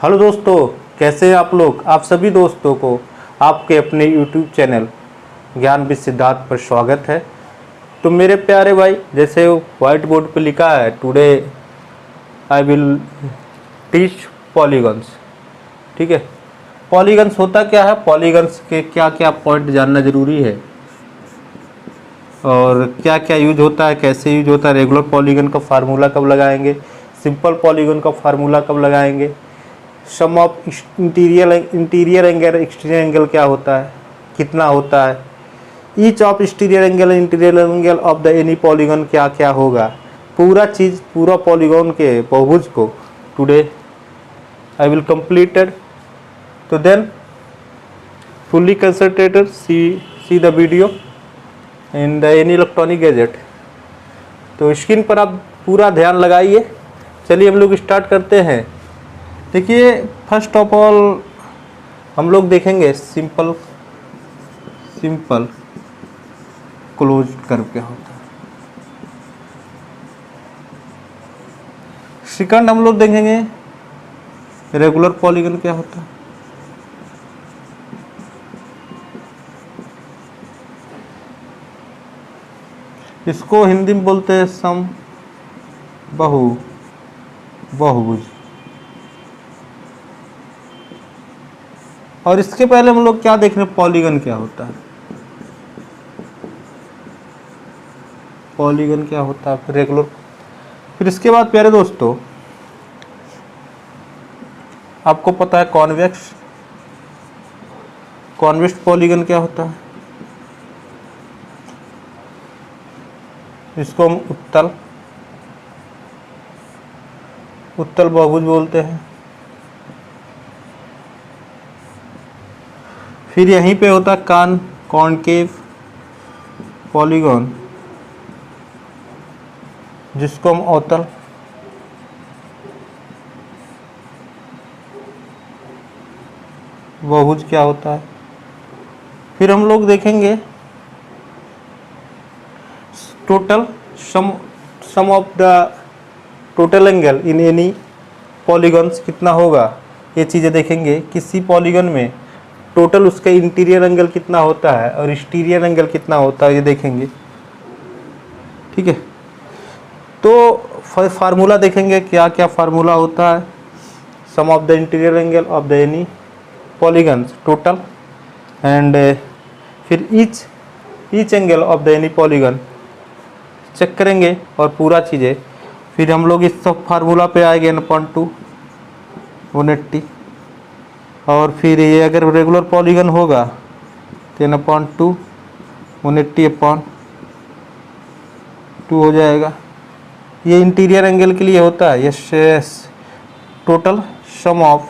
Hello दोस्तों, कैसे हैं आप लोग। आप सभी दोस्तों को आपके अपने YouTube चैनल ज्ञान विद सिद्धार्थ पर स्वागत है। तो मेरे प्यारे भाई, जैसे व्हाइट बोर्ड पर लिखा है, today I will teach polygons. ठीक है, पॉलीगन्स होता क्या है, पॉलीगन्स के क्या क्या पॉइंट जानना ज़रूरी है और क्या क्या यूज होता है, कैसे यूज होता है, रेगुलर पॉलीगन का फार्मूला कब लगाएंगे, सिंपल पॉलीगन का फार्मूला कब लगाएंगे, sum of interior angle exterior angle क्या होता है, कितना होता है, each of exterior angle interior angle of the any polygon क्या क्या होगा, पूरा चीज़ पूरा पॉलीगन के बहुभुज को टुडे आई विल कंप्लीटेड। तो then fully concentrated see the video in the any electronic gadget. तो स्क्रीन पर आप पूरा ध्यान लगाइए। चलिए हम लोग स्टार्ट करते हैं। देखिए, फर्स्ट ऑफ ऑल हम लोग देखेंगे सिंपल क्लोज कर्व क्या होता है। सेकंड हम लोग देखेंगे रेगुलर पॉलीगन क्या होता है। इसको हिंदी में बोलते हैं सम बहुभुज। और इसके पहले हम लोग क्या देख रहे हैं, पॉलीगन क्या होता है। पॉलीगन क्या होता है, फिर रेगुलर, फिर इसके बाद प्यारे दोस्तों आपको पता है कॉन्वेक्स पॉलीगन क्या होता है। इसको हम उत्तल बहुभुज बोलते हैं। फिर यहीं पे होता है कॉनकेव पॉलीगन, जिसको हम अवतल बहुभुज क्या होता है। फिर हम लोग देखेंगे total sum of the total angle in any polygons कितना होगा, ये चीज़ें देखेंगे। किसी पॉलीगन में टोटल उसका इंटीरियर एंगल कितना होता है और एक्सटीरियर एंगल कितना होता है, ये देखेंगे। ठीक है, तो फार्मूला देखेंगे क्या क्या फार्मूला होता है। Sum of the interior angle of the any polygons total and फिर each angle of the any polygon check करेंगे और पूरा चीज़ें। फिर हम लोग इस सब फार्मूला पे आएंगे n/2 180। और फिर ये अगर रेगुलर पॉलीगन होगा तो n/2 180/2 हो जाएगा। ये इंटीरियर एंगल के लिए होता है। Yes, total sum of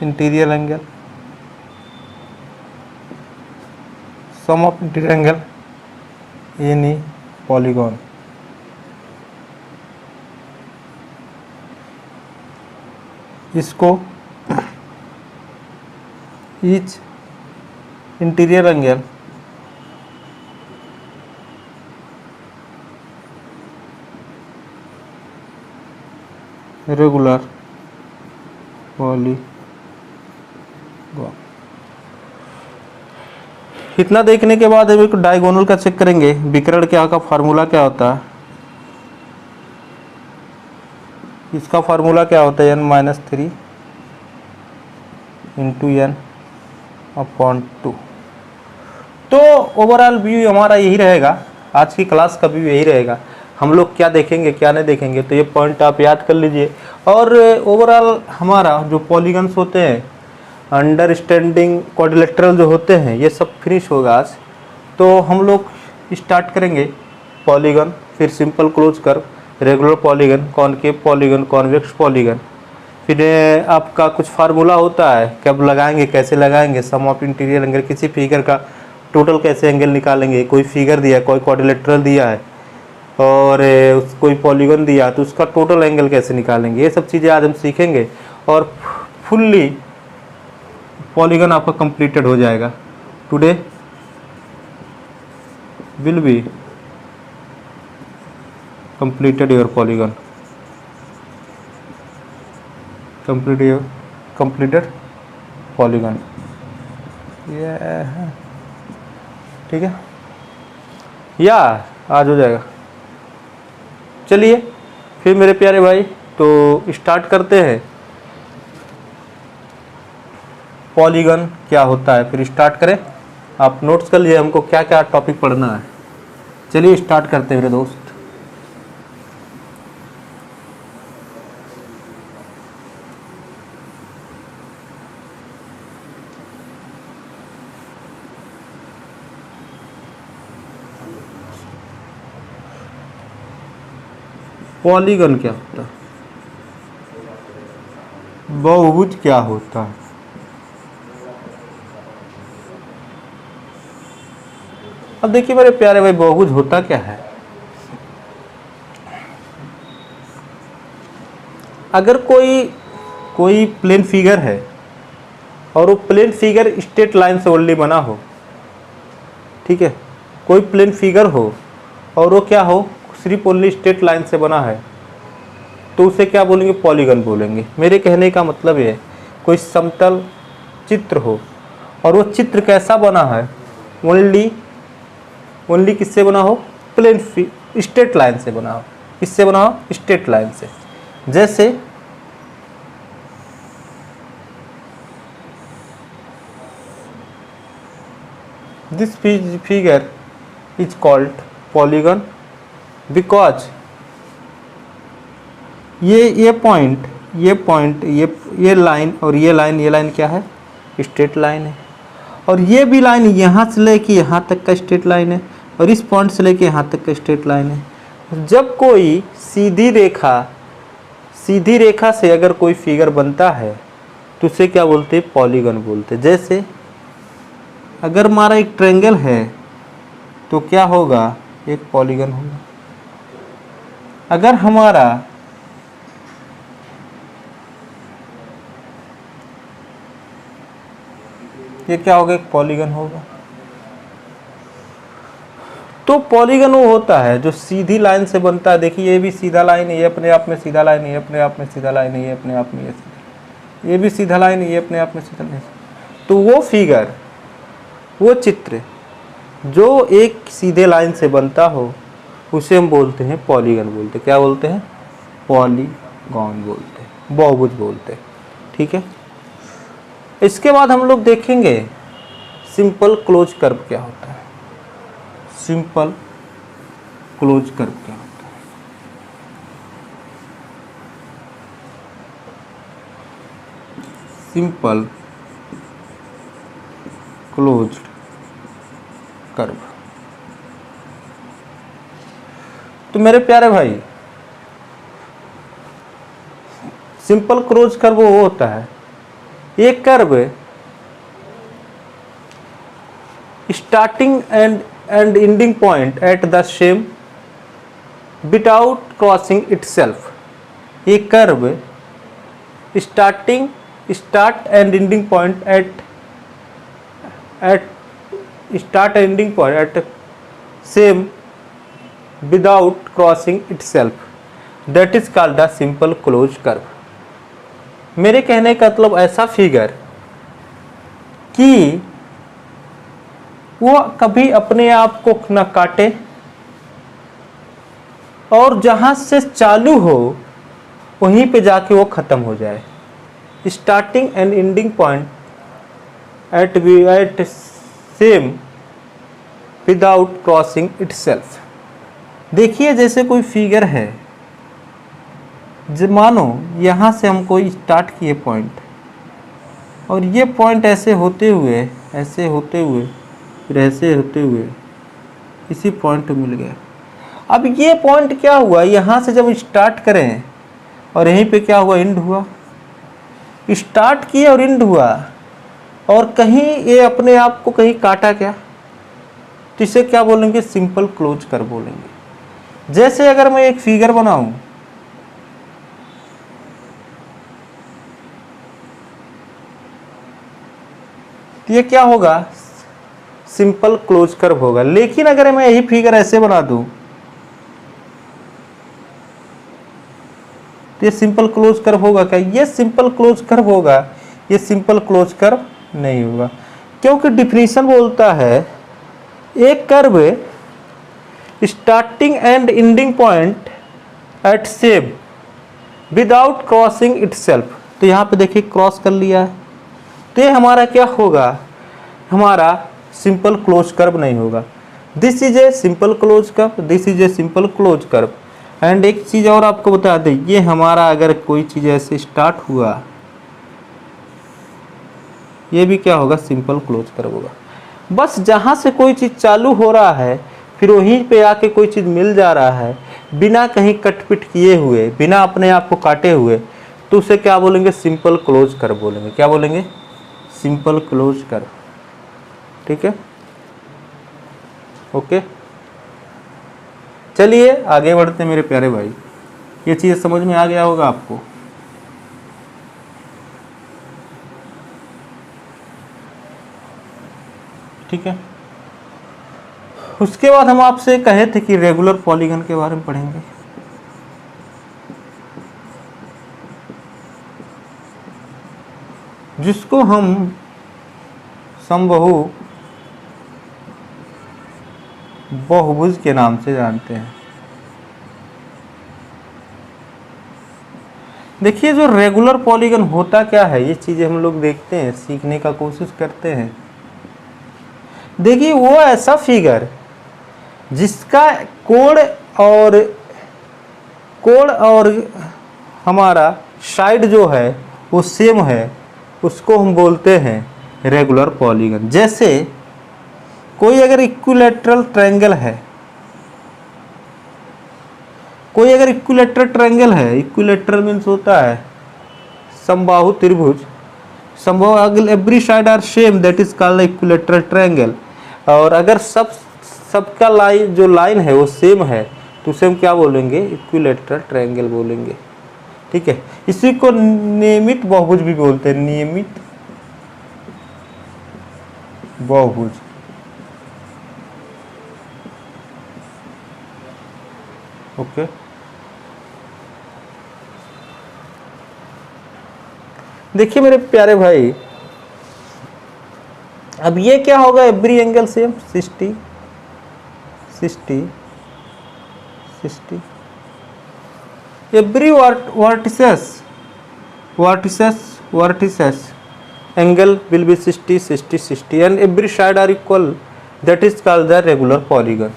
interior angle any polygon. इसको each interior angle regular polygon. इतना देखने के बाद हम एक डायगोनल का चेक करेंगे। विकर्ण क्या का फार्मूला क्या होता है, इसका फार्मूला क्या होता है, n-3 × n/2। तो ओवरऑल व्यू हमारा यही रहेगा, आज की क्लास का व्यू यही रहेगा। हम लोग क्या देखेंगे क्या नहीं देखेंगे, तो ये पॉइंट आप याद कर लीजिए। और ओवरऑल हमारा जो पॉलीगन्स होते हैं, अंडरस्टैंडिंग क्वाड्रिलेटरल जो होते हैं, ये सब फिनिश होगा आज। तो हम लोग स्टार्ट करेंगे पॉलीगन, फिर simple close curve, regular polygon, concave polygon, convex polygon. फिर आपका कुछ फार्मूला होता है, कब लगाएंगे, कैसे लगाएंगे, सम ऑफ इंटीरियर एंगल, किसी फिगर का टोटल कैसे एंगल निकालेंगे, कोई फिगर दिया, कोई क्वाड्रिलेटरल दिया है और कोई पॉलीगन दिया तो उसका टोटल एंगल कैसे निकालेंगे, ये सब चीज़ें आज हम सीखेंगे। और फुल्ली पॉलीगन आपका कंप्लीटेड हो जाएगा। Today will be completed your polygon। Completed polygon, ये है, ठीक है, या आज हो जाएगा। चलिए फिर मेरे प्यारे भाई तो स्टार्ट करते हैं, पॉलीगन क्या होता है, फिर स्टार्ट करें। आप नोट्स कर लिए हमको क्या क्या टॉपिक पढ़ना है। चलिए स्टार्ट करते हैं मेरे दोस्त। पॉलीगन क्या होता है, बहुभुज क्या होता है, अब देखिए मेरे प्यारे भाई बहुभुज होता क्या है। अगर कोई प्लेन फिगर है और वो प्लेन फिगर स्ट्रेट लाइन से ओनली बना हो, ठीक है, कोई प्लेन फिगर हो और वो क्या हो, सिर्फ ओनली स्ट्रेट लाइन से बना है, तो उसे क्या बोलेंगे, पॉलीगन बोलेंगे। मेरे कहने का मतलब ये है, कोई समतल चित्र हो और वो चित्र कैसा बना है, ओनली किससे बना हो, प्लेन स्ट्रेट लाइन से बना हो। किससे बना हो, स्ट्रेट लाइन से। जैसे this figure is called polygon because ये पॉइंट ये लाइन और ये लाइन क्या है, स्ट्रेट लाइन है, और ये भी लाइन यहाँ से लेके यहाँ तक का स्ट्रेट लाइन है, और इस पॉइंट से लेके यहाँ तक का स्ट्रेट लाइन है। जब कोई सीधी रेखा से अगर कोई फिगर बनता है तो उसे क्या बोलते हैं, पॉलीगन बोलते हैं। जैसे अगर हमारा एक ट्रायंगल है तो क्या होगा, एक पॉलीगन होगा। अगर हमारा ये क्या होगा, एक पॉलीगन होगा। तो पॉलीगन वो होता है जो सीधी लाइन से बनता है। देखिए ये भी सीधा लाइन है, ये अपने आप में सीधा लाइन है, ये अपने आप में सीधा लाइन है, ये अपने आप में ये भी सीधा लाइन है, ये अपने आप में सीधा लाइन है। तो वो फिगर, वो चित्र जो एक सीधे लाइन से बनता हो उसे हम बोलते हैं पॉलीगन बोलते हैं। क्या बोलते हैं, पॉलीगन बोलते हैं, बहुभुज बोलते हैं, ठीक है। इसके बाद हम लोग देखेंगे सिंपल क्लोज कर्व क्या होता है। सिंपल क्लोज कर्व क्या होता है, सिंपल क्लोज्ड कर्व। तो मेरे प्यारे भाई सिंपल क्लोज कर्व वो होता है, एक curve starting and ending point at the same without crossing itself. एक curve start and ending point at start and ending point at same without crossing itself, that is called the simple close curve. मेरे कहने का मतलब ऐसा figure कि वो कभी अपने आप को न काटे और जहां से चालू हो वहीं पे जाके वो खत्म हो जाए। Starting and ending point at same without crossing itself. देखिए जैसे कोई फिगर है, मानो यहाँ से हम कोई स्टार्ट किए पॉइंट और ये पॉइंट ऐसे होते हुए फिर ऐसे होते हुए इसी पॉइंट पे मिल गया। अब ये पॉइंट क्या हुआ, यहाँ से जब स्टार्ट करें और यहीं पे क्या हुआ, एंड हुआ। स्टार्ट किए और एंड हुआ और कहीं ये अपने आप को कहीं काटा क्या, तो इसे क्या बोलेंगे, सिंपल क्लोज कर्व बोलेंगे। जैसे अगर मैं एक फिगर बनाऊं, ये क्या होगा, सिंपल क्लोज कर्व होगा। लेकिन अगर मैं यही फिगर ऐसे बना दूं, तो ये सिंपल क्लोज कर्व होगा क्या? ये सिंपल क्लोज कर्व होगा, ये सिंपल क्लोज कर्व नहीं होगा, क्योंकि डिफिनीशन बोलता है एक curve starting and ending point at same without crossing itself. तो यहाँ पे देखिए क्रॉस कर लिया है, तो ये हमारा क्या होगा? हमारा सिंपल क्लोज कर्व नहीं होगा। This is a simple close curve, this is a simple close curve. And एक चीज और आपको बता दें, ये हमारा अगर कोई चीज ऐसे स्टार्ट हुआ, ये भी क्या होगा? सिंपल क्लोज कर्व होगा। बस जहां से कोई चीज चालू हो रहा है फिर वहीं पे आके कोई चीज मिल जा रहा है बिना कहीं कटपिट किए हुए, बिना अपने आप को काटे हुए, तो उसे क्या बोलेंगे? सिंपल क्लोज कर्व बोलेंगे। क्या बोलेंगे? Simple close curve. ठीक है, ओके। चलिए आगे बढ़ते हैं मेरे प्यारे भाई। ये चीज समझ में आ गया होगा आपको। ठीक है, उसके बाद हम आपसे कहे थे कि रेगुलर पॉलीगन के बारे में पढ़ेंगे। जिसको हम समबाहु बहुभुज के नाम से जानते हैं। देखिए जो रेगुलर पॉलीगन होता क्या है, ये चीजें हम लोग देखते हैं, सीखने का कोशिश करते हैं। देखिए वो ऐसा फिगर जिसका कोण और हमारा साइड जो है वो सेम है, उसको हम बोलते हैं रेगुलर पॉलीगन। जैसे कोई अगर इक्विलैटरल ट्रायंगल है, कोई अगर इक्विलैटरल ट्रायंगल है, इक्विलैटरल मीन्स होता है समबाहु त्रिभुज, समबाहु every side are same, that is called equilateral triangle. और अगर सबका लाइन जो लाइन है वो सेम है तो उसे हम क्या बोलेंगे? इक्विलैटरल ट्रायंगल बोलेंगे। ठीक है, इसी को नियमित बहुभुज भी बोलते हैं, नियमित बहुभुज। ओके, देखिए मेरे प्यारे भाई, अब ये क्या होगा? Every angle same 60 60 60, every vertices angle will be 60 60 60 and every side are equal, that is called the regular polygon.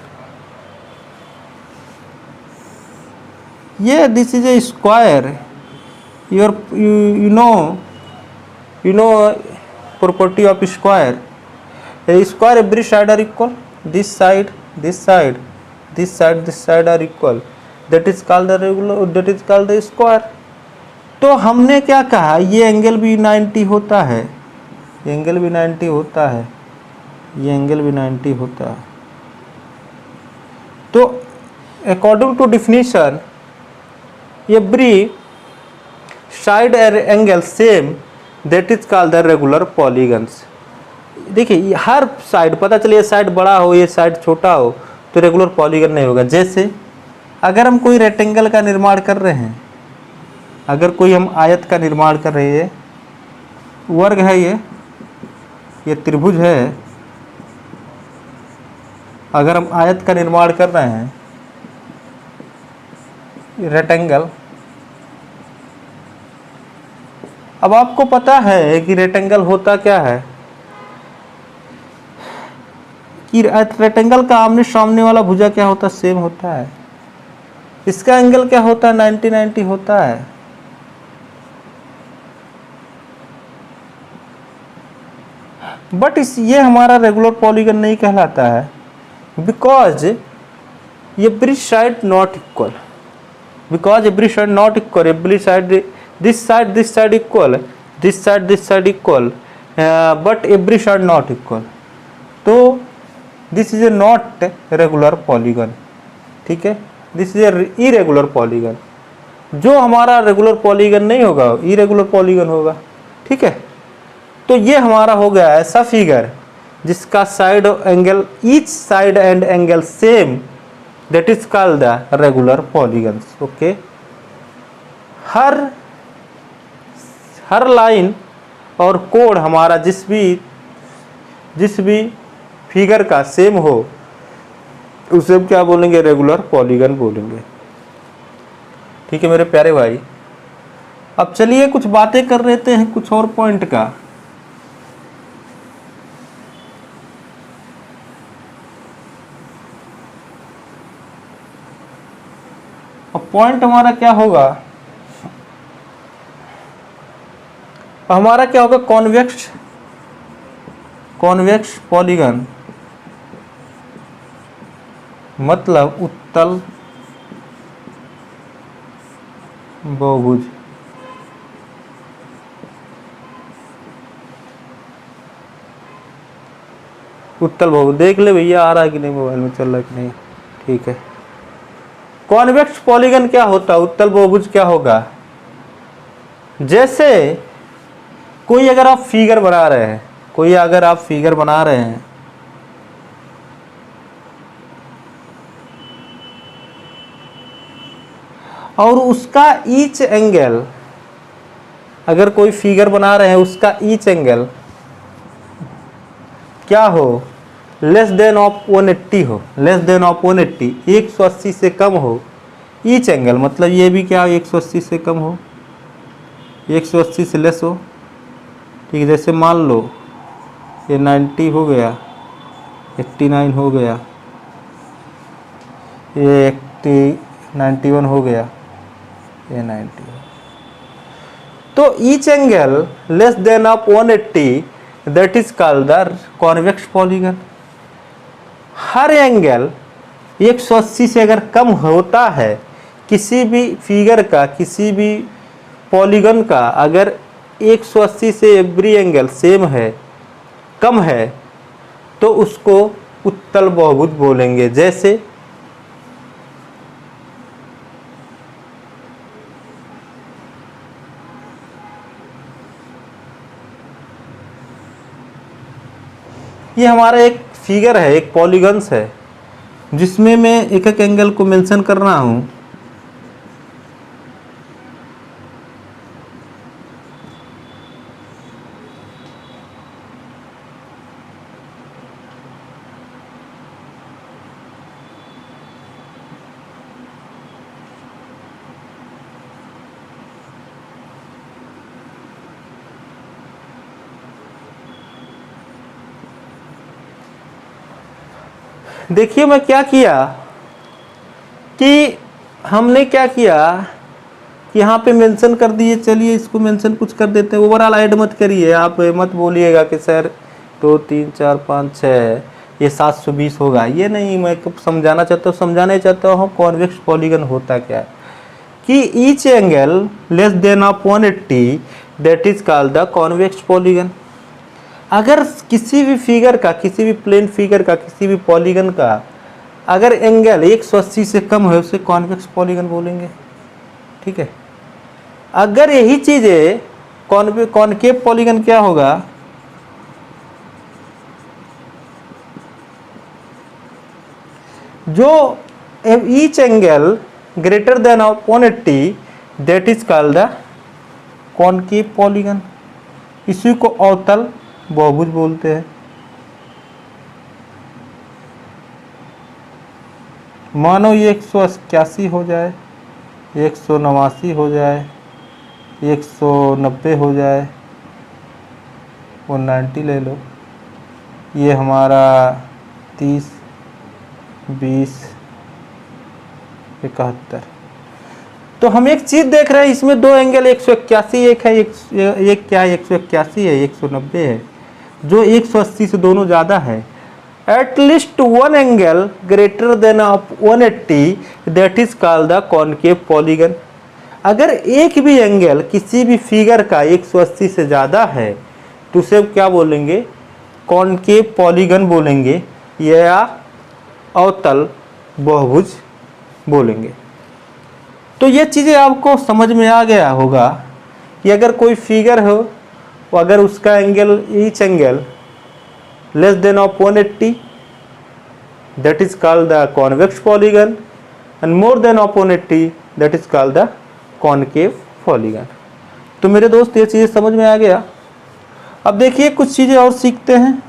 Yeah, this is a square. You know property of square. A square every side are equal. This side are equal. That is called the regular. That is called the square. तो हमने क्या कहा? ये angle भी 90 होता है, ये angle भी 90 होता है, ये एंगल भी 90 होता है। तो according to definition every side angle same, that is called the regular polygons. देखिए हर साइड, पता चले ये साइड बड़ा हो ये साइड छोटा हो तो रेगुलर पॉलीगन नहीं होगा। जैसे अगर हम कोई रेक्टेंगल का निर्माण कर रहे हैं, अगर कोई हम आयत का निर्माण कर रहे हैं, वर्ग है ये त्रिभुज है, अगर हम आयत का निर्माण कर रहे हैं, रेक्टेंगल। अब आपको पता है कि रेक्टेंगल होता क्या है, कि रेक्टेंगल का आमने सामने वाला भुजा क्या होता है? सेम होता है। इसका एंगल क्या होता है? 90 90 होता है। बट ये हमारा रेगुलर पॉलीगन नहीं कहलाता है, because every side not equal, because every side not equal, every side this side equal, this side equal, but every side not equal. तो this is a not regular polygon. ठीक है, this is a irregular polygon. जो हमारा regular polygon नहीं होगा, irregular polygon होगा। ठीक है, तो ये हमारा हो गया ऐसा फिगर जिसका side angle, each side and angle same, that is called the regular polygons. Okay, her her line और कोण हमारा जिस भी फिगर का सेम हो उसे हम क्या बोलेंगे, रेगुलर पॉलीगन बोलेंगे। ठीक है मेरे प्यारे भाई, अब चलिए कुछ बातें कर लेते हैं कुछ और पॉइंट का। अब पॉइंट हमारा क्या होगा, हमारा क्या होगा, कॉन्वेक्स पॉलीगन मतलब उत्तल बहुभुज। उत्तल बहुभुज देख ले भैया, आ रहा है कि नहीं, मोबाइल में चल रहा है कि नहीं। ठीक है, कॉन्वेक्स पॉलीगन क्या होता है, उत्तल बहुभुज क्या होगा, जैसे कोई अगर आप फिगर बना रहे हैं, और उसका ईच एंगल, अगर कोई फिगर बना रहे हैं उसका ईच एंगल क्या हो, लेस देन ऑफ 180 हो, 180 से कम हो ईच एंगल, मतलब ये भी क्या 180 से कम हो, 180 से लेस हो। ठीक है, जैसे मान लो ये 90 हो गया, 89 हो गया, ये 91 हो गया, ये 90। तो each angle less than of 180 that is called the convex polygon. Her angle 180 से अगर कम होता है किसी भी फिगर का, किसी भी पॉलीगन का, अगर 180 से एवरी एंगल सेम है, कम है, तो उसको उत्तल बहुभुज बोलेंगे। जैसे ये हमारा एक फिगर है, एक पॉलीगन्स है, जिसमें मैं एक एक एंगल को मेंशन कर रहा हूँ। देखिए मैं क्या किया कि हमने क्या किया कि यहाँ पे मेंशन कर दिए, चलिए इसको मेंशन कुछ कर देते हैं। ओवरऑल ऐड मत करिए, आप मत बोलिएगा कि सर 2 3 4 5 6 ये 720 होगा, ये नहीं। मैं समझाना चाहता हूँ कॉन्वेक्स पॉलीगन होता क्या है, कि each angle less than of 180 that is called the convex polygon. अगर किसी भी फिगर का, किसी भी प्लेन फिगर का, किसी भी पॉलीगन का अगर एंगल 180 से कम है उसे कॉन्वेक्स पॉलीगन बोलेंगे। ठीक है, अगर यही चीज़ें कॉनकेव पॉलीगन क्या होगा, जो each angle greater than of 180 that is called the concave polygon. इसी को अवतल बहुभुज बोलते हैं। मानो ये 181 हो जाए, 189 हो जाए, 190 हो जाए, 190 ले लो, ये हमारा 30 20 71। तो हम एक चीज देख रहे हैं, इसमें दो एंगल 181 एक है, एक क्या है 181 है, 190 है, जो 180 से दोनों ज़्यादा है। At least one angle greater than of 180 that is called the concave polygon. अगर एक भी एंगल किसी भी फिगर का 180 से ज़्यादा है तो उसे क्या बोलेंगे, कॉनकेव पॉलीगन बोलेंगे या अवतल बहुभुज बोलेंगे। तो ये चीज़ें आपको समझ में आ गया होगा कि अगर कोई फिगर हो, अगर उसका angle, each angle less than of 180 that is called the convex polygon, and more than of 180 that is called the concave polygon. तो मेरे दोस्त ये चीज़ समझ में आ गया। अब देखिए कुछ चीज़ें और सीखते हैं।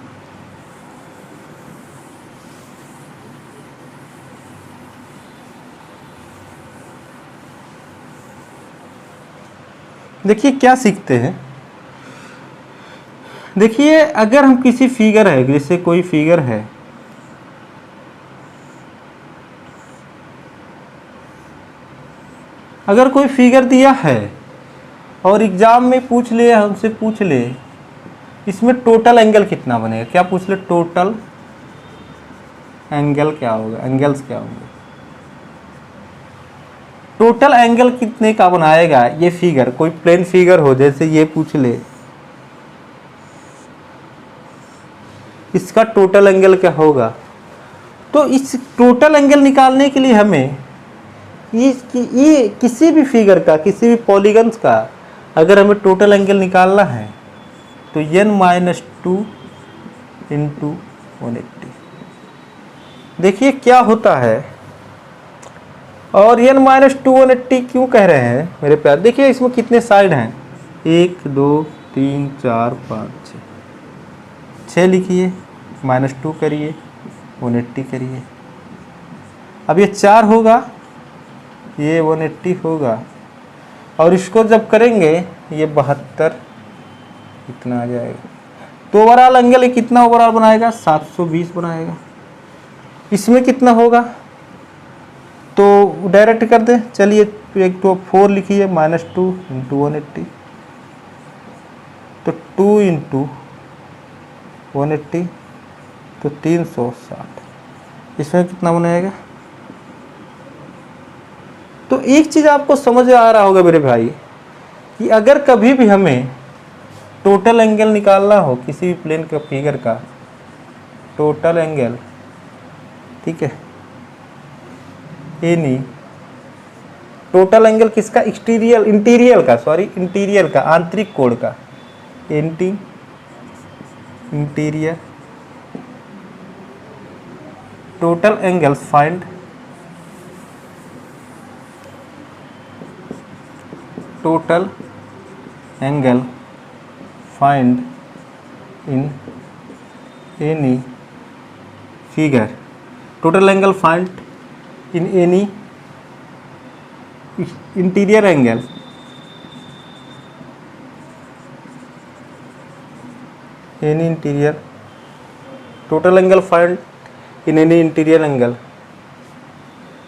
देखिए क्या सीखते हैं। देखिए अगर हम किसी फिगर है, जैसे कोई फिगर है, अगर कोई फिगर दिया है और एग्जाम में पूछ ले, हमसे पूछ ले इसमें टोटल एंगल कितना बनेगा, क्या पूछ ले, टोटल एंगल क्या होगा, एंगल्स क्या होंगे, टोटल एंगल कितने का बनाएगा ये फिगर, कोई प्लेन फिगर हो, जैसे ये पूछ ले इसका टोटल एंगल क्या होगा। तो इस टोटल एंगल निकालने के लिए हमें ये किसी भी फिगर का, किसी भी पॉलीगन्स का अगर हमें टोटल एंगल निकालना है तो n-2 इंटू 180। देखिए क्या होता है। और n-2 180 क्यों कह रहे हैं मेरे प्यार, देखिए इसमें कितने साइड हैं, 1 2 3 4 5 6 लिखिए, -2 करिए, 180 करिए। अब ये 4 होगा, ये 180 होगा, और इसको जब करेंगे ये 72 इतना आ जाएगा। तो ओवरऑल एंगल कितना ओवरऑल बनाएगा, 720 बनाएगा। इसमें कितना होगा तो डायरेक्ट कर दें, चलिए एक तो 4 लिखिए, -2 इंटू 180, तो 2 इंटू 180 तो 360। इसमें कितना बनाएगा। तो एक चीज़ आपको समझ आ रहा होगा मेरे भाई कि अगर कभी भी हमें टोटल एंगल निकालना हो किसी भी प्लेन का फिगर का टोटल एंगल, ठीक है, एनी टोटल एंगल किसका, इंटीरियर का, आंतरिक कोण का, interior total angles find total angle find in any figure, total angle find in any interior angle, any interior total angle find in any interior angle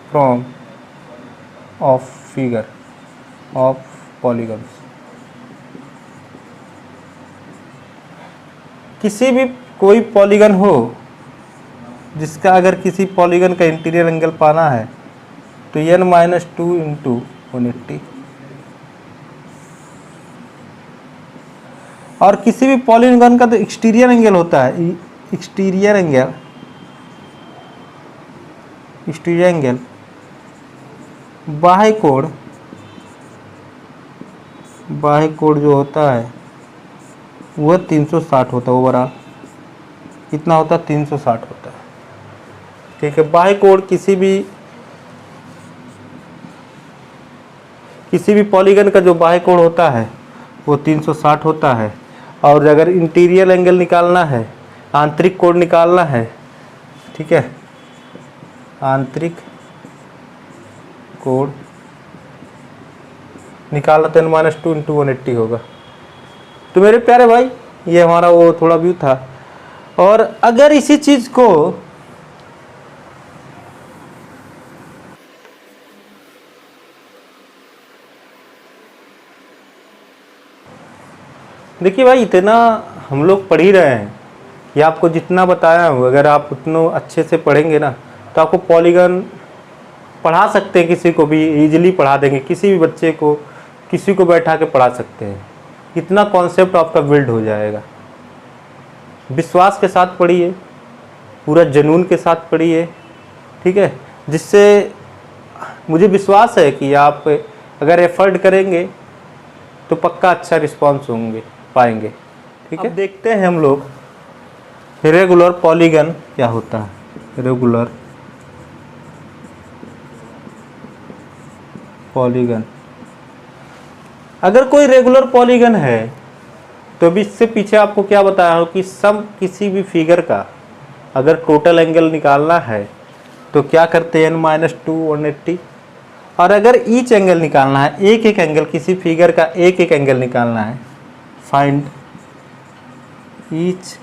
from of figure of polygons. किसी भी कोई polygon हो जिसका अगर किसी polygon का interior angle पाना है तो n-2 इंटू 180, और किसी भी पॉलीगन का तो एक्सटीरियर एंगल होता है, एक्सटीरियर एंगल बाह्य कोण जो होता है वह 360 होता है, ओवरऑल कितना होता है, 360 होता है, ठीक है। बाह्य कोण किसी भी पॉलीगन का जो बाह्य कोण होता है वो 360 होता है। और अगर इंटीरियर एंगल निकालना है, आंतरिक कोण निकालना है, ठीक है, आंतरिक कोण निकालना तो n-2 इंटू 180 होगा। तो मेरे प्यारे भाई ये हमारा वो थोड़ा व्यू था। और अगर इसी चीज को देखिए भाई, इतना हम लोग पढ़ ही रहे हैं कि आपको जितना बताया हूँ अगर आप उतना अच्छे से पढ़ेंगे ना तो आपको पॉलीगन पढ़ा सकते हैं, किसी को भी इजीली पढ़ा देंगे, किसी भी बच्चे को किसी को बैठा के पढ़ा सकते हैं। इतना कॉन्सेप्ट आपका बिल्ड हो जाएगा। विश्वास के साथ पढ़िए, पूरा जुनून के साथ पढ़िए, ठीक है, जिससे मुझे विश्वास है कि आप अगर एफर्ट करेंगे तो पक्का अच्छा रिस्पांस पाएंगे, ठीक है। अब देखते हैं हम लोग रेगुलर पॉलीगन क्या होता है। रेगुलर पॉलीगन अगर कोई रेगुलर पॉलीगन है तो भी इससे पीछे आपको क्या बताया हो कि सम किसी भी फिगर का अगर टोटल एंगल निकालना है तो क्या करते हैं n-2 180, और अगर ईच एंगल निकालना है, एक एक एंगल, किसी फिगर का एक एक एंगल निकालना है, find each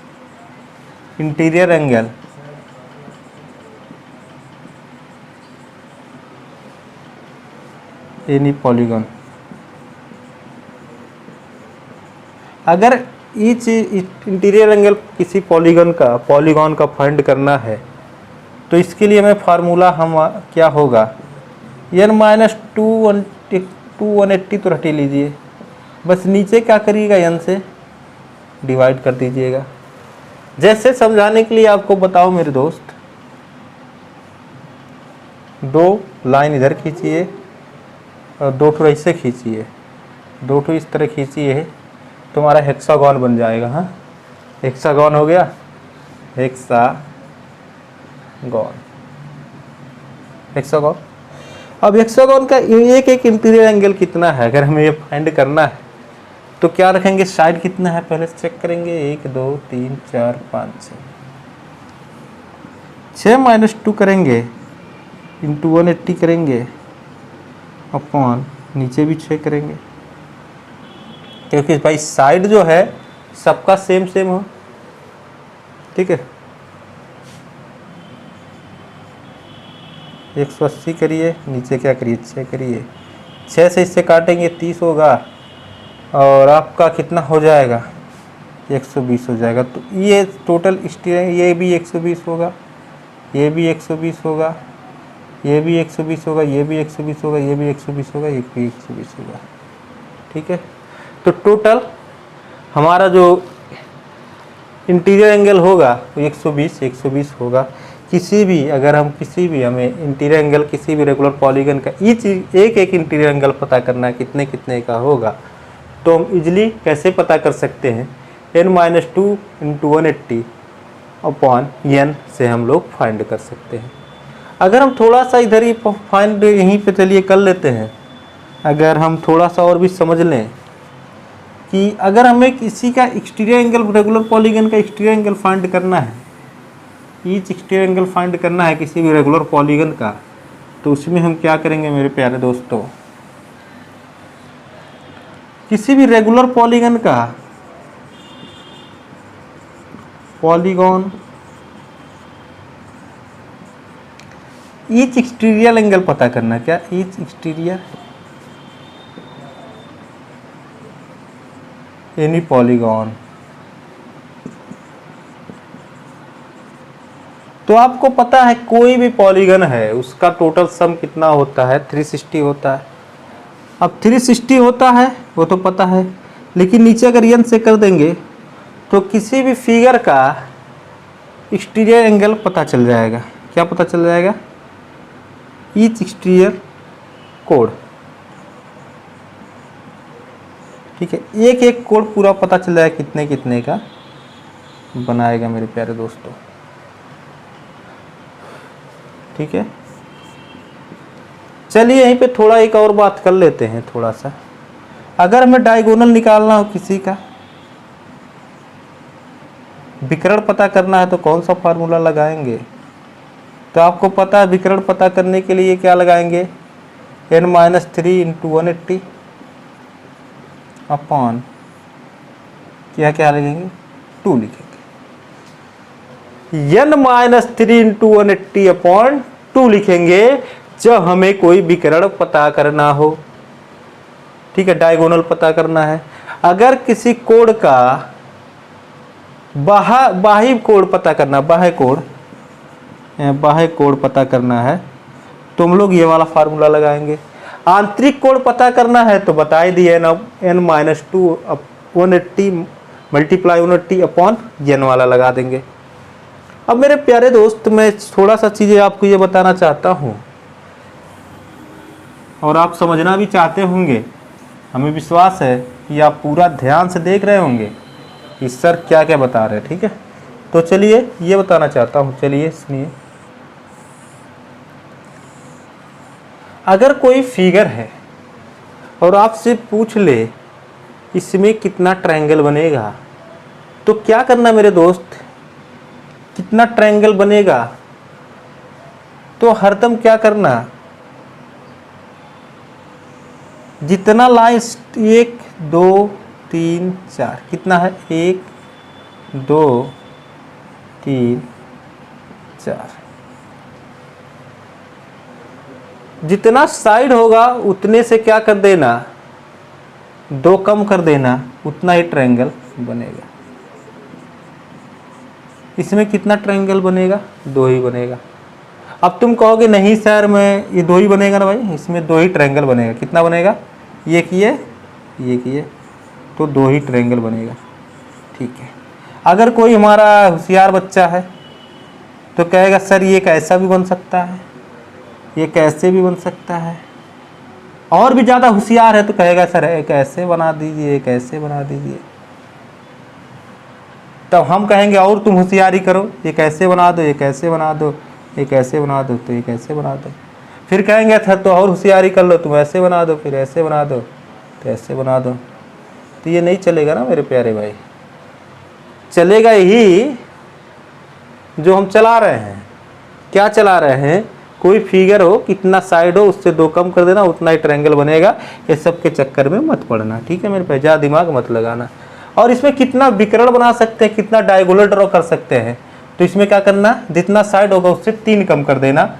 interior angle any polygon. अगर ईच इंटीरियर एंगल किसी पॉलीगन का फाइंड करना है तो इसके लिए हमें फार्मूला हम क्या होगा, n-2 180 तो हटा लीजिए, बस नीचे क्या करिएगा n से डिवाइड कर दीजिएगा। जैसे समझाने के लिए आपको बताओ मेरे दोस्त, दो लाइन इधर खींचिए और दो ठो ऐसे खींचिए, दो ठो इस तरह खींचिए, तुम्हारा हेक्सागोन बन जाएगा। हाँ, हेक्सागोन हो गया, हेक्सागोन। अब हेक्सागोन का एक एक इंटीरियर एंगल कितना है, अगर हमें ये फाइंड करना है तो क्या रखेंगे, साइड कितना है पहले चेक करेंगे, 1 2 3 4 5 6 -2 करेंगे इंटू 180 करेंगे अपॉन नीचे भी 6 करेंगे, क्योंकि भाई साइड जो है सबका सेम सेम हो। ठीक है, 180 करिए, नीचे क्या करिए 6 करिए, 6 से इससे काटेंगे 30 होगा, और आपका कितना हो जाएगा 120 हो जाएगा। तो ये टोटल ये भी 120 होगा, ये भी 120 होगा, ये भी 120 होगा, ये भी 120 होगा, ये भी 120 होगा, ये भी 120 होगा। ठीक है, तो टोटल हमारा जो इंटीरियर एंगल होगा वो 120 होगा। किसी भी अगर हम किसी भी हमें इंटीरियर एंगल किसी भी रेगुलर पॉलीगन का ईच एक एक इंटीरियर एंगल पता करना है कितने कितने का होगा, तो हम इजली कैसे पता कर सकते हैं, n-2 इंटू 180 अपॉन n से हम लोग फाइंड कर सकते हैं। अगर हम थोड़ा सा इधर ही फाइंड यहीं पे चलिए कर लेते हैं, अगर हम थोड़ा सा और भी समझ लें कि अगर हमें किसी का एक्सटीरियर एंगल रेगुलर पॉलीगन का एक्सटीरियर एंगल फाइंड करना है, ईच एक्सटीरियर एंगल फाइंड करना है किसी भी रेगुलर पॉलीगन का, तो उसमें हम क्या करेंगे मेरे प्यारे दोस्तों, किसी भी रेगुलर पॉलीगन का पॉलीगन ईच एक्सटीरियर एंगल पता करना, क्या ईच एक्सटीरियर एनी पॉलीगन। तो आपको पता है कोई भी पॉलीगन है उसका टोटल सम कितना होता है, 360 होता है। अब 360 होता है वो तो पता है, लेकिन नीचे अगर n से कर देंगे तो किसी भी फिगर का एक्सटीरियर एंगल पता चल जाएगा। क्या पता चल जाएगा, ईच एक्सटीरियर कोड। ठीक है, एक एक कोड पूरा पता चल जाएगा कितने कितने का बनाएगा मेरे प्यारे दोस्तों। ठीक है, चलिए यहीं पे थोड़ा एक और बात कर लेते हैं थोड़ा सा। अगर हमें डायगोनल निकालना हो किसी का, विकर्ण पता करना है तो कौन सा फार्मूला लगाएंगे, तो आपको पता है विकर्ण पता करने के लिए क्या लगाएंगे, n-3 इंटू 180 अपॉन क्या क्या लगेंगे 2 लिखेंगे, n-3 इंटू 180 अपॉन 2 लिखेंगे जब हमें कोई विकर्ण पता करना हो। ठीक है, डायगोनल पता करना है। अगर किसी कोड का बाह्य कोड पता करना, बाह्य कोड पता करना है तो हम लोग ये वाला फार्मूला लगाएंगे। आंतरिक कोड पता करना है तो बता ही दिए n-2 180 मल्टीप्लाई 180 अपॉन n वाला लगा देंगे। अब मेरे प्यारे दोस्त मैं थोड़ा सा चीज़ें आपको ये बताना चाहता हूँ और आप समझना भी चाहते होंगे, हमें विश्वास है कि आप पूरा ध्यान से देख रहे होंगे कि सर क्या क्या बता रहे हैं। ठीक है, तो चलिए ये बताना चाहता हूँ, चलिए सुनिए। अगर कोई फिगर है और आपसे पूछ ले इसमें कितना ट्रायंगल बनेगा, तो क्या करना मेरे दोस्त, कितना ट्रायंगल बनेगा, तो हरदम क्या करना, जितना लाइन 1 2 3 4 कितना है 1 2 3 4, जितना साइड होगा उतने से क्या कर देना, 2 कम कर देना, उतना ही ट्रायंगल बनेगा। इसमें कितना ट्रायंगल बनेगा, 2 ही बनेगा। अब तुम कहोगे नहीं सर मैं ये 2 ही बनेगा ना भाई, इसमें 2 ही ट्रायंगल बनेगा। कितना बनेगा, ये किए तो 2 ही ट्रायंगल बनेगा। ठीक है, अगर कोई हमारा होशियार बच्चा है तो कहेगा सर ये कैसा भी बन सकता है, ये कैसे भी बन सकता है, और भी ज़्यादा होशियार है तो कहेगा सर एक ऐसे बना दीजिए, एक ऐसे बना दीजिए। तब हम कहेंगे और तुम होशियारी करो, ये कैसे बना दो, ये कैसे बना दो, ये कैसे बना दो, तो ये कैसे बना दो। फिर कहेंगे था तो और होशियारी कर लो, तुम ऐसे बना दो, फिर ऐसे बना दो, तो ऐसे बना दो। तो ये नहीं चलेगा ना मेरे प्यारे भाई। चलेगा यही जो हम चला रहे हैं। क्या चला रहे हैं, कोई फिगर हो, कितना साइड हो, उससे 2 कम कर देना, उतना ही ट्रायंगल बनेगा। ये सब के चक्कर में मत पड़ना, ठीक है मेरे पे, ज़्यादा दिमाग मत लगाना। और इसमें कितना विकर्ण बना सकते हैं, कितना डायगोनल ड्रॉ कर सकते हैं, तो इसमें क्या करना, जितना साइड होगा उससे 3 कम कर देना,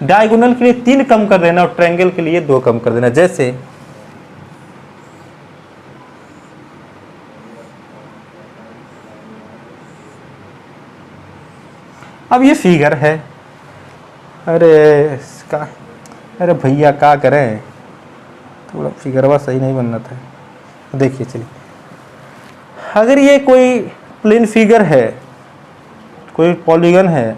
डायगोनल के लिए 3 कम कर देना और ट्रायंगल के लिए 2 कम कर देना। जैसे अब ये फिगर है, अरे भैया क्या करें, थोड़ा फिगरवा सही नहीं बनना था। देखिए चलिए, अगर ये कोई प्लेन फिगर है, कोई पॉलीगन है,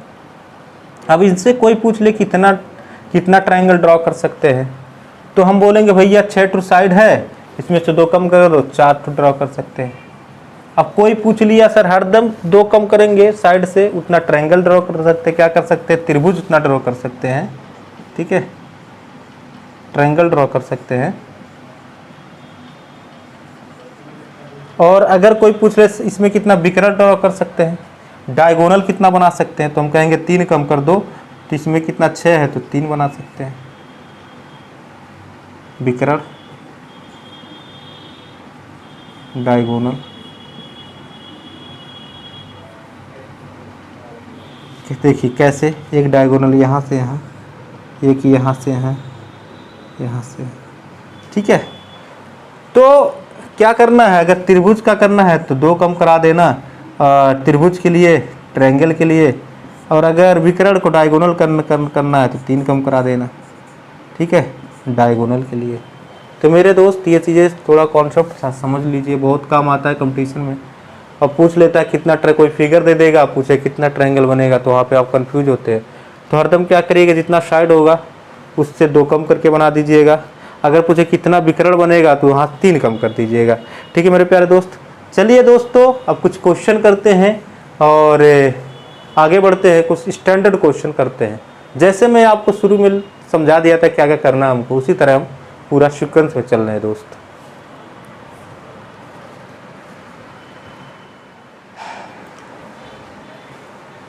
अब इनसे कोई पूछ ले कितना ट्रायंगल ड्रॉ कर सकते हैं, तो हम बोलेंगे भैया 6 टू साइड है, इसमें से 2 कम कर दो, 4 टू ड्रॉ कर सकते हैं। अब कोई पूछ लिया सर हरदम 2 कम करेंगे साइड से उतना ट्रायंगल ड्रॉ कर सकते हैं, क्या कर सकते हैं, त्रिभुज उतना ड्रॉ कर सकते हैं। ठीक है, ट्रायंगल ड्रॉ कर सकते हैं। और अगर कोई पूछ ले इसमें कितना विकर्ण ड्रॉ कर सकते हैं, डायगोनल कितना बना सकते हैं, तो हम कहेंगे 3 कम कर दो, तो इसमें कितना 6 है तो 3 बना सकते हैं विकर्ण डायगोनल। देखिए कैसे, एक डायगोनल यहाँ से यहाँ, एक यहाँ से यहाँ से। ठीक है, तो क्या करना है, अगर त्रिभुज का करना है तो 2 कम करा देना त्रिभुज के लिए, ट्रायंगल के लिए, और अगर विकर्ण को डायगोनल करना है तो 3 कम करा देना। ठीक है, डायगोनल के लिए। तो मेरे दोस्त ये चीज़ें थोड़ा कॉन्सेप्ट समझ लीजिए, बहुत काम आता है कंपटीशन में। अब पूछ लेता है कितना कोई फिगर दे देगा, पूछे कितना ट्रायंगल बनेगा, तो वहाँ पे आप कंफ्यूज होते हैं। तो हरदम क्या करिएगा, जितना साइड होगा उससे 2 कम करके बना दीजिएगा। अगर पूछे कितना विकर्ण बनेगा तो वहाँ 3 कम कर दीजिएगा। ठीक है मेरे प्यारे दोस्त, चलिए दोस्तों अब कुछ क्वेश्चन करते हैं और आगे बढ़ते हैं, कुछ स्टैंडर्ड क्वेश्चन करते हैं। जैसे मैं आपको शुरू में समझा दिया था क्या क्या करना है हमको, उसी तरह हम पूरा सीक्वेंस में चल रहे हैं दोस्त।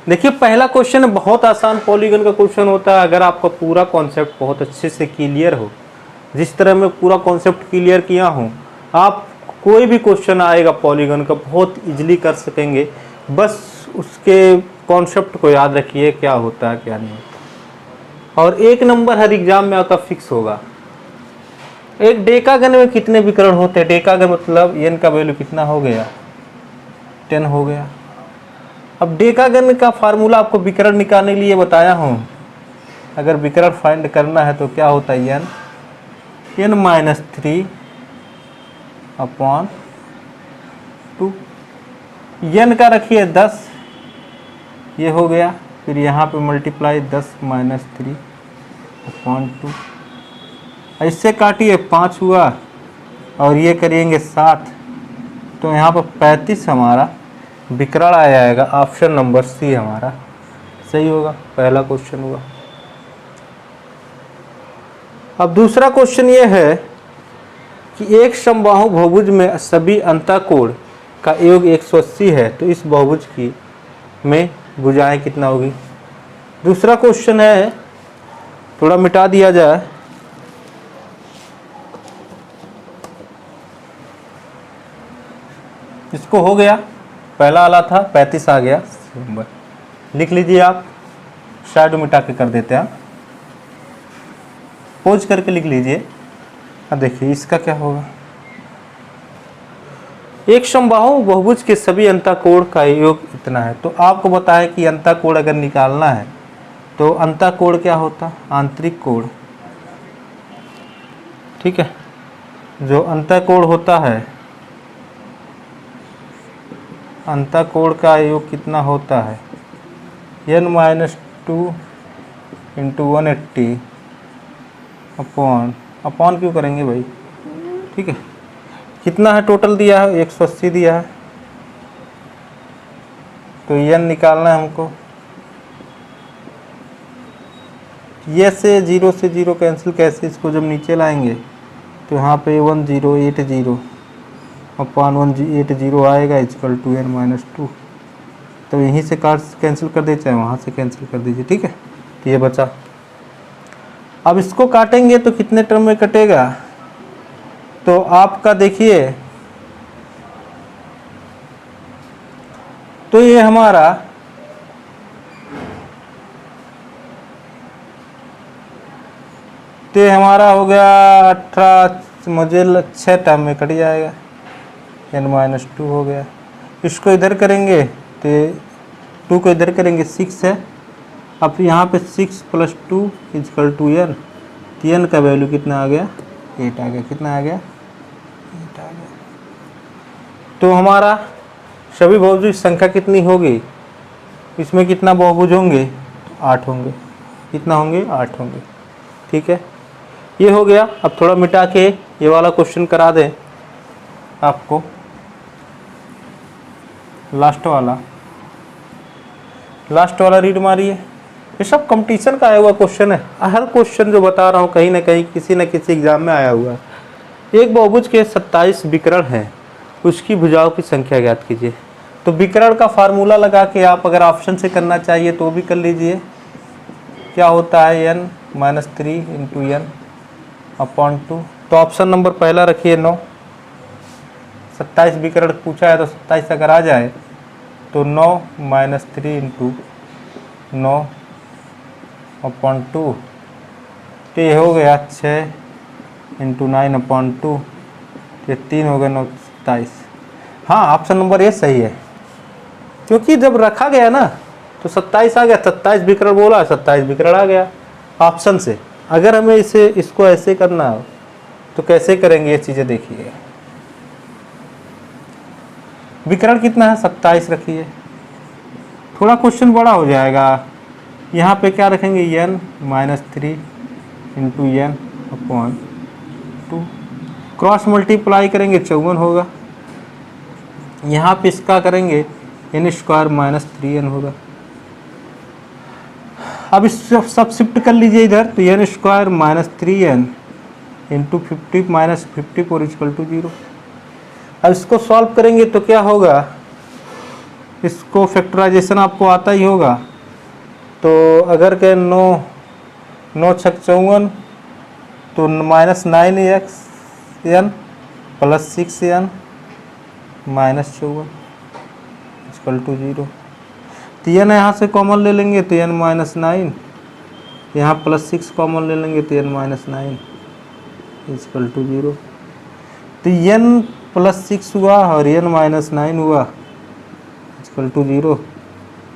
देखिए पहला क्वेश्चन बहुत आसान पॉलीगन का क्वेश्चन होता है। अगर आपका पूरा कॉन्सेप्ट बहुत अच्छे से क्लियर हो, जिस तरह मैं पूरा कॉन्सेप्ट क्लियर किया हूँ, आप कोई भी क्वेश्चन आएगा पॉलीगन का बहुत इजीली कर सकेंगे। बस उसके कॉन्सेप्ट को याद रखिए, क्या होता है क्या नहीं होता, और 1 नंबर हर एग्जाम में आपका फिक्स होगा। एक डेकागन में कितने विकर्ण होते हैं, डेकागन मतलब एन का वैल्यू कितना हो गया, 10 हो गया। अब डेकागन का फार्मूला आपको विकर्ण निकालने के लिए बताया हूँ। अगर विकर्ण फाइंड करना है तो क्या होता है, n माइनस 3 अपॉन 2, n का रखिए 10, ये हो गया। फिर यहाँ पे मल्टीप्लाई 10 माइनस 3 अपॉन 2, ऐसे काटिए 5 हुआ, और ये करेंगे 7, तो यहाँ पर 35 हमारा विकर्ण आ जाएगा। ऑप्शन नंबर सी हमारा सही होगा, पहला क्वेश्चन हुआ। अब दूसरा क्वेश्चन ये है, कि एक समबाहु बहुभुज में सभी अंतःकोण का योग 180 है, तो इस बहुभुज की में भुजाएं कितना होगी। दूसरा क्वेश्चन है, थोड़ा मिटा दिया जाए। इसको हो गया, पहला वाला था 35 आ गया, लिख लीजिए आप, शायद मिटा के कर देते हैं, पोज करके लिख लीजिए। अब देखिए इसका क्या होगा। एक समबाहु बहुभुज के सभी अंतःकोण का योग इतना है, तो आपको बताया कि अंतःकोण अगर निकालना है तो अंतःकोण क्या होता, आंतरिक कोण, ठीक है। जो अंतःकोण होता है, अंतःकोण का योग कितना होता है, n-2 × 180 अपॉन क्यों करेंगे भाई, ठीक है। कितना है टोटल दिया है, 180 दिया है, तो n निकालना है हमको। ये से 0 कैंसिल, कैसे इसको जब नीचे लाएंगे तो यहाँ पे 1080 अपॉन 180 आएगा इक्वल टू n-2, तो यहीं से काट कैंसिल कर दे, चाहे वहाँ से कैंसिल कर दीजिए, ठीक है। तो ये बचा। अब इसको काटेंगे तो कितने टर्म में कटेगा, तो आपका देखिए, तो ये हमारा हो गया 18, मुझे 6 टर्म में कट जाएगा, n-2 हो गया। इसको इधर करेंगे तो 2 को इधर करेंगे 6 है, अब यहाँ पे 6 + 2 = n, तो n का वैल्यू कितना आ गया, 8 आ गया। कितना आ गया, 8 आ गया। तो हमारा सभी बहुभुज की संख्या कितनी होगी, इसमें कितना बहुभुज होंगे, 8 होंगे। कितना होंगे, 8 होंगे, ठीक है। ये हो गया। अब थोड़ा मिटा के ये वाला क्वेश्चन करा दें आपको, लास्ट वाला रीड मारिए। ये सब कंपटीशन का आया हुआ क्वेश्चन है, हर क्वेश्चन जो बता रहा हूँ कहीं ना कहीं किसी न किसी एग्जाम में आया हुआ है। एक बहुभुज के 27 विकर्ण हैं, उसकी भुजाओं की संख्या ज्ञात कीजिए। तो विकर्ण का फार्मूला लगा के आप अगर ऑप्शन से करना चाहिए तो भी कर लीजिए। क्या होता है, n-3 × n अपॉन 2। तो ऑप्शन नंबर पहला रखिए 9। 27 विकर्ण पूछा है तो 27 अगर आ जाए तो 9 - 3 × 9 अपॉन 2, तो ये हो गया 6 × 9 अपॉन 2, ये 3 हो गया 9 27। हाँ, ऑप्शन नंबर ये सही है, क्योंकि जब रखा गया ना तो 27 आ गया, 27 विकर्ण बोला, 27 विकर्ण आ गया ऑप्शन से। अगर हमें इसको ऐसे करना हो तो कैसे करेंगे, ये चीज़ें देखिए। विकर्ण कितना है, 27 रखिए, थोड़ा क्वेश्चन बड़ा हो जाएगा। यहाँ पे क्या रखेंगे, n-3 × n upon 2, cross multiply करेंगे 54 होगा। यहाँ पे इसका करेंगे n² -3n होगा। अब इस सब शिफ्ट कर लीजिए इधर, तो n² -3n × 50 - 54 = 0। अब इसको सॉल्व करेंगे तो क्या होगा, इसको फैक्टराइजेशन आपको आता ही होगा। तो अगर के 9 × 6 = 54, तो -9xn + 6n - 54 = 0। तो n यहाँ से कॉमन ले लेंगे तो n-9, यहाँ +6 कॉमन ले लेंगे तो n-9 = 0। तो n +6 हुआ और n-9 हुआ = 0।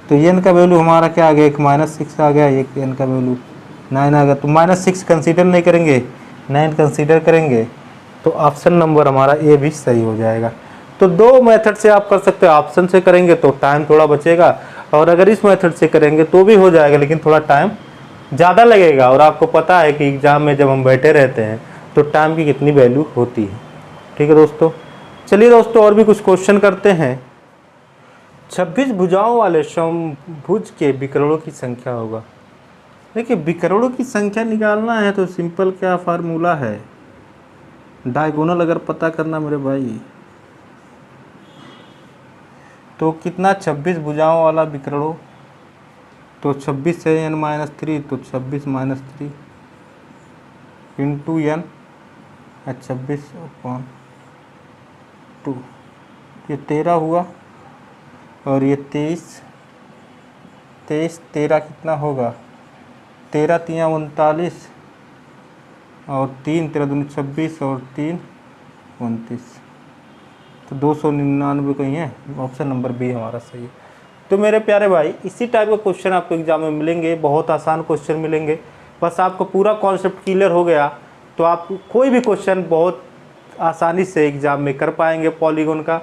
तो n का वैल्यू हमारा क्या आ गया, एक -6 आ गया, एक n का वैल्यू 9 आ गया। तो -6 कंसीडर नहीं करेंगे, 9 कंसीडर करेंगे, तो ऑप्शन नंबर हमारा ए भी सही हो जाएगा। तो 2 मेथड से आप कर सकते हो, ऑप्शन से करेंगे तो टाइम थोड़ा बचेगा, और अगर इस मेथड से करेंगे तो भी हो जाएगा, लेकिन थोड़ा टाइम ज़्यादा लगेगा। और आपको पता है कि एग्ज़ाम में जब हम बैठे रहते हैं तो टाइम की कितनी वैल्यू होती है। ठीक है दोस्तों, चलिए दोस्तों और भी कुछ क्वेश्चन करते हैं। 26 भुजाओं वाले समभुज के विकर्णों की संख्या होगा। देखिए विकर्णों की संख्या निकालना है तो सिंपल क्या फार्मूला है, डायगोनल अगर पता करना मेरे भाई, तो कितना 26 भुजाओं वाला विकर्णों, तो 26 है n-3, तो 26 - 3 इंटू n 26/2, ये 13 हुआ। और ये 23 13 कितना होगा, 13 × 3 = 39 और 3 13 दूनी 26 और 3 29, तो 299 कहीं है। ऑप्शन नंबर बी हमारा सही है। तो मेरे प्यारे भाई, इसी टाइप का क्वेश्चन आपको एग्जाम में मिलेंगे, बहुत आसान क्वेश्चन मिलेंगे। बस आपको पूरा कॉन्सेप्ट क्लियर हो गया तो आप कोई भी क्वेश्चन बहुत आसानी से एग्ज़ाम में कर पाएंगे पॉलीगॉन का।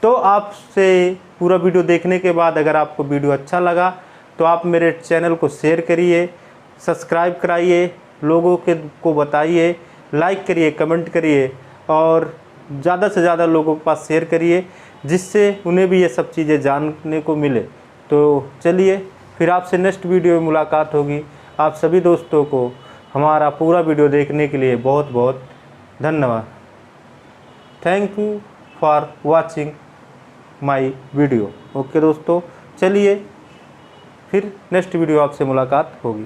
तो आपसे पूरा वीडियो देखने के बाद अगर आपको वीडियो अच्छा लगा तो आप मेरे चैनल को शेयर करिए, सब्सक्राइब कराइए, लोगों को बताइए, लाइक करिए, कमेंट करिए और ज़्यादा से ज़्यादा लोगों के पास शेयर करिए, जिससे उन्हें भी ये सब चीज़ें जानने को मिले। तो चलिए फिर आपसे नेक्स्ट वीडियो में मुलाकात होगी। आप सभी दोस्तों को हमारा पूरा वीडियो देखने के लिए बहुत बहुत धन्यवाद। Thank you for watching my video. Okay दोस्तों, चलिए फिर नेक्स्ट वीडियो आपसे मुलाकात होगी।